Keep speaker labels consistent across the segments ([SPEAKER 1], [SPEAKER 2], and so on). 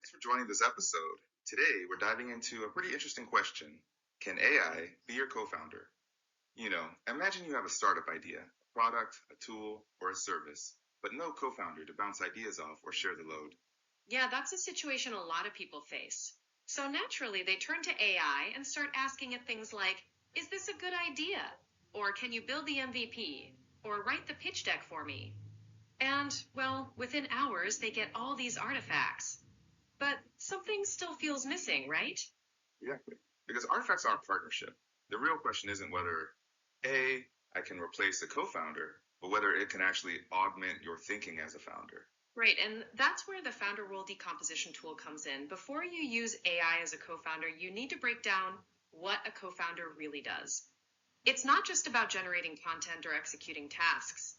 [SPEAKER 1] Thanks for joining this episode. Today, we're diving into a pretty interesting question. Can AI be your co-founder? Imagine you have a startup idea, a product, a tool, or a service, but no co-founder to bounce ideas off or share the load.
[SPEAKER 2] Yeah, that's a situation a lot of people face. So naturally, they turn to AI and start asking it things like, is this a good idea? Or can you build the MVP? Or write the pitch deck for me? And, well, within hours, they get all these artifacts. But something still feels missing, right?
[SPEAKER 1] Exactly. Because artifacts are a partnership. The real question isn't whether I can replace a co-founder, but whether it can actually augment your thinking as a founder.
[SPEAKER 2] Right, and that's where the founder role decomposition tool comes in. Before you use AI as a co-founder, you need to break down what a co-founder really does. It's not just about generating content or executing tasks.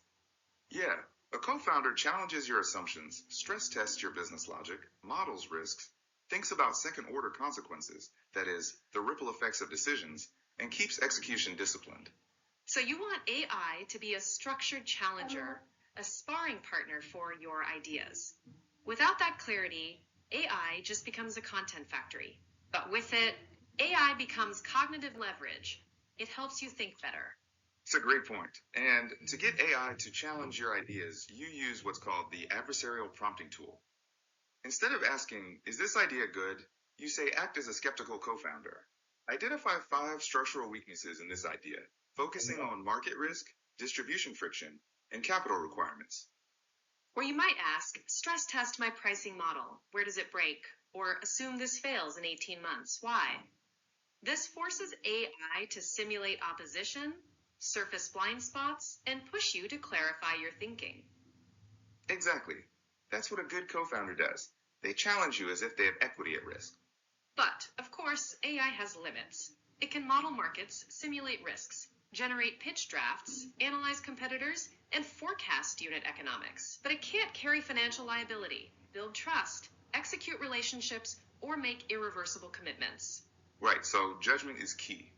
[SPEAKER 1] Yeah, a co-founder challenges your assumptions, stress tests your business logic, models risks, thinks about second-order consequences, that is, the ripple effects of decisions, and keeps execution disciplined.
[SPEAKER 2] So you want AI to be a structured challenger, a sparring partner for your ideas. Without that clarity, AI just becomes a content factory. But with it, AI becomes cognitive leverage. It helps you think better.
[SPEAKER 1] It's a great point. And to get AI to challenge your ideas, you use what's called the adversarial prompting tool. Instead of asking, is this idea good? You say, act as a skeptical co-founder. Identify 5 structural weaknesses in this idea, focusing on market risk, distribution friction, and capital requirements.
[SPEAKER 2] Or you might ask, stress test my pricing model. Where does it break? Or assume this fails in 18 months. Why? This forces AI to simulate opposition, surface blind spots, and push you to clarify your thinking.
[SPEAKER 1] Exactly. That's what a good co-founder does. They challenge you as if they have equity at risk.
[SPEAKER 2] But, of course, AI has limits. It can model markets, simulate risks, generate pitch drafts, analyze competitors, and forecast unit economics. But it can't carry financial liability, build trust, execute relationships, or make irreversible commitments.
[SPEAKER 1] Right, so judgment is key.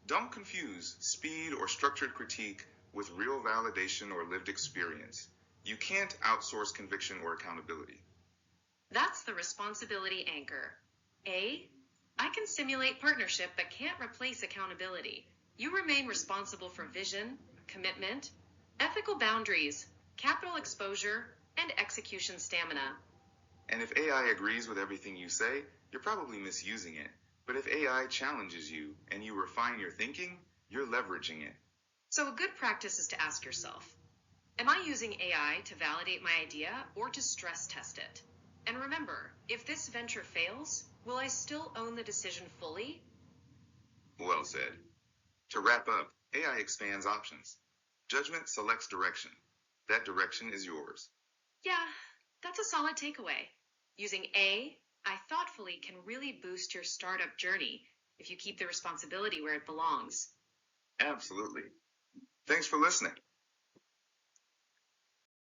[SPEAKER 1] Don't confuse speed or structured critique with real validation or lived experience. You can't outsource conviction or accountability.
[SPEAKER 2] That's the responsibility anchor. I can simulate partnership but can't replace accountability. You remain responsible for vision, commitment, ethical boundaries, capital exposure, and execution stamina.
[SPEAKER 1] And if AI agrees with everything you say, you're probably misusing it. But if AI challenges you and you refine your thinking, you're leveraging it.
[SPEAKER 2] So a good practice is to ask yourself, am I using AI to validate my idea or to stress test it? And remember, if this venture fails, will I still own the decision fully?
[SPEAKER 1] Well said. To wrap up, AI expands options. Judgment selects direction. That direction is yours.
[SPEAKER 2] Yeah, that's a solid takeaway. Using AI thoughtfully can really boost your startup journey if you keep the responsibility where it belongs.
[SPEAKER 1] Absolutely. Thanks for listening.